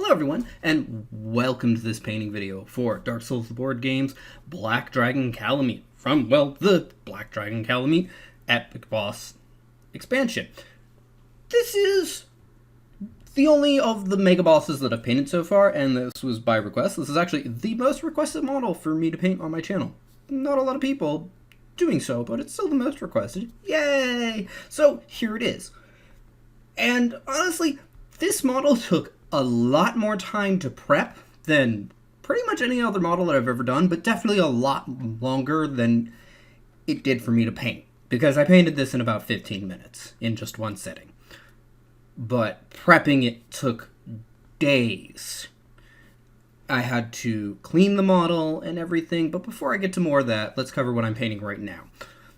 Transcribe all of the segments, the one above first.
Hello everyone, and welcome to this painting video for Dark Souls the Board Game's Black Dragon Kalameet from, well, the Black Dragon Kalameet Epic Boss expansion. This is the only of the mega bosses that I've painted so far, and this was by request. This is actually the most requested model for me to paint on my channel. Not a lot of people doing so, but it's still the most requested. Yay! So here it is. And honestly, this model took a lot more time to prep than pretty much any other model that I've ever done, but definitely a lot longer than it did for me to paint, because I painted this in about 15 minutes in just one sitting. But prepping it took days. I had to clean the model and everything, but before I get to more of that, let's cover what I'm painting right now,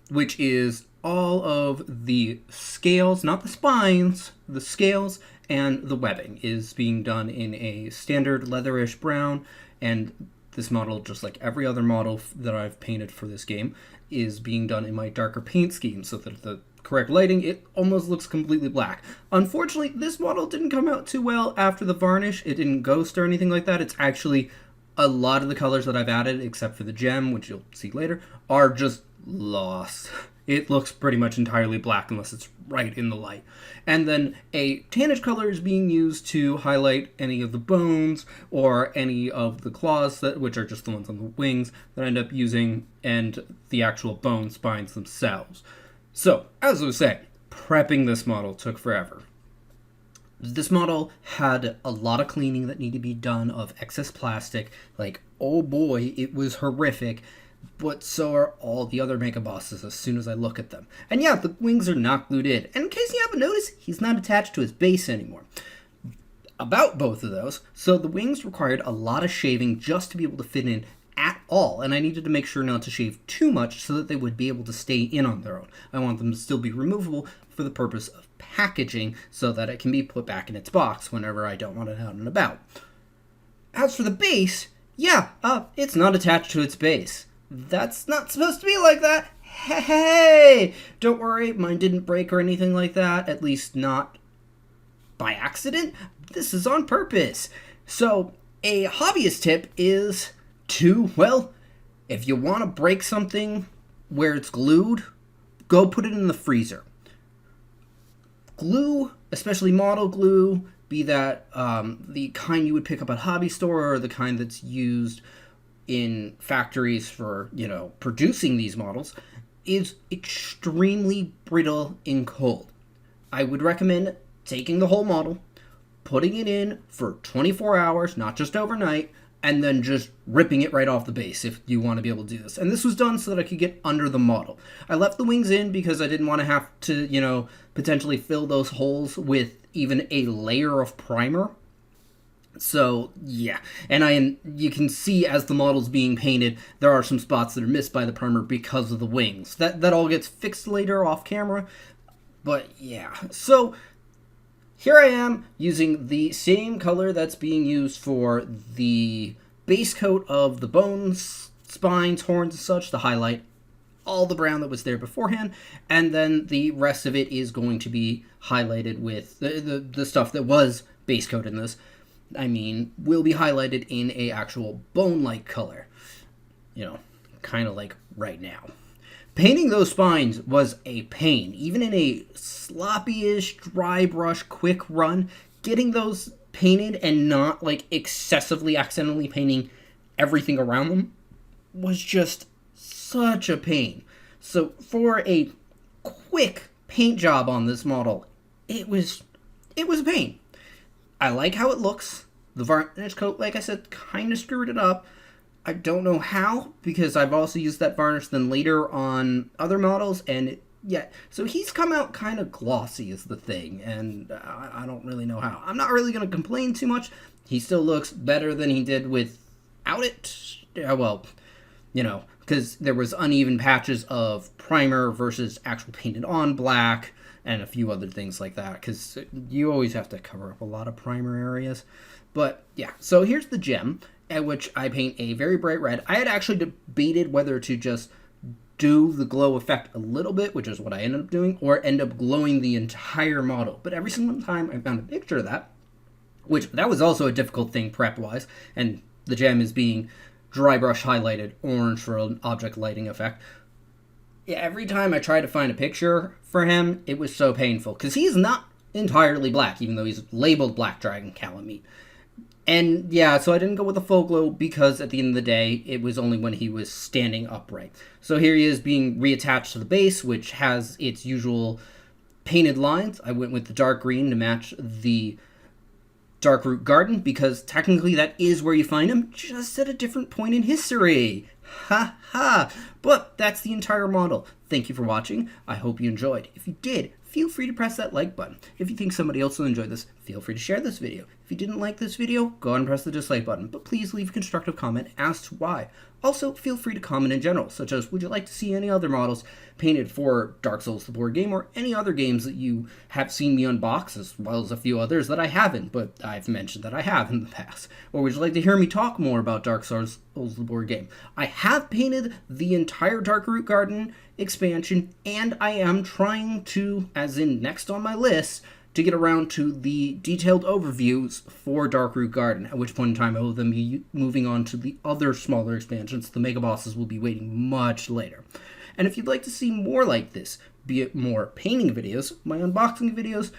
which is all of the scales, not the spines, the scales and the webbing is being done in a standard leatherish brown, and this model, just like every other model that I've painted for this game, is being done in my darker paint scheme so that the correct lighting, it almost looks completely black. Unfortunately, this model didn't come out too well after the varnish. It didn't ghost or anything like that. It's actually a lot of the colors that I've added, except for the gem, which you'll see later, are just lost. It looks pretty much entirely black unless it's right in the light. And then a tannage color is being used to highlight any of the bones or any of the claws, which are just the ones on the wings, that I end up using, and the actual bone spines themselves. So, as I was saying, prepping this model took forever. This model had a lot of cleaning that needed to be done of excess plastic. Like, oh boy, it was horrific. But so are all the other mega bosses as soon as I look at them. And yeah, the wings are not glued in. And in case you haven't noticed, he's not attached to his base anymore. About both of those, so the wings required a lot of shaving just to be able to fit in at all, and I needed to make sure not to shave too much so that they would be able to stay in on their own. I want them to still be removable for the purpose of packaging so that it can be put back in its box whenever I don't want it out and about. As for the base, yeah, it's not attached to its base. That's not supposed to be like that. Hey! Don't worry, mine didn't break or anything like that, at least not by accident. This is on purpose. So, a hobbyist tip is to, well, if you want to break something where it's glued, go put it in the freezer. Glue, especially model glue, be that the kind you would pick up at a hobby store or the kind that's used in factories for, producing these models, is extremely brittle in cold. I would recommend taking the whole model, putting it in for 24 hours, not just overnight, and then just ripping it right off the base if you want to be able to do this. And this was done so that I could get under the model. I left the wings in because I didn't want to have to, potentially fill those holes with even a layer of primer. So, yeah, and you can see as the model's being painted, there are some spots that are missed by the primer because of the wings. That all gets fixed later off camera, but yeah. So, here I am using the same color that's being used for the base coat of the bones, spines, horns, and such to highlight all the brown that was there beforehand, and then the rest of it is going to be highlighted with the stuff that was base coat in this. Will be highlighted in a actual bone-like color. Kind of like right now. Painting those spines was a pain. Even in a sloppy-ish, dry brush, quick run, getting those painted and not, excessively accidentally painting everything around them was just such a pain. So for a quick paint job on this model, it was a pain. I like how it looks. The varnish coat, like I said, kind of screwed it up. I don't know how, because I've also used that varnish then later on other models, and so he's come out kind of glossy is the thing, and I don't really know how. I'm not really going to complain too much. He still looks better than he did without it. Because there was uneven patches of primer versus actual painted on black, and a few other things like that, because you always have to cover up a lot of primer areas. But yeah, so here's the gem, at which I paint a very bright red. I had actually debated whether to just do the glow effect a little bit, which is what I ended up doing, or end up glowing the entire model. But every single time I found a picture of that, which that was also a difficult thing prep-wise, and the gem is being dry brush highlighted orange for an object lighting effect. Yeah, every time I tried to find a picture for him, it was so painful, because he's not entirely black, even though he's labeled Black Dragon Kalameet. And yeah, so I didn't go with the full glow because at the end of the day, it was only when he was standing upright. So here he is being reattached to the base, which has its usual painted lines. I went with the dark green to match the Dark Root Garden because technically that is where you find him, just at a different point in history. Ha ha! But that's the entire model. Thank you for watching. I hope you enjoyed. If you did, feel free to press that like button. If you think somebody else will enjoy this, feel free to share this video. If you didn't like this video, go ahead and press the dislike button, but please leave a constructive comment as to why. Also, feel free to comment in general, such as, would you like to see any other models painted for Dark Souls the board game, or any other games that you have seen me unbox, as well as a few others that I haven't, but I've mentioned that I have in the past. Or would you like to hear me talk more about Dark Souls the board game? I have painted the entire Dark Root Garden expansion, and I am trying to, as in next on my list, to get around to the detailed overviews for Dark Root Garden, at which point in time I will then be moving on to the other smaller expansions. The mega bosses will be waiting much later. And if you'd like to see more like this, be it more painting videos, my unboxing videos,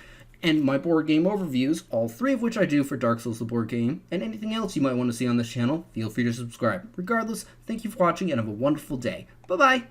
and my board game overviews, all three of which I do for Dark Souls the board game, and anything else you might want to see on this channel, feel free to subscribe. Regardless, thank you for watching and have a wonderful day. Bye-bye!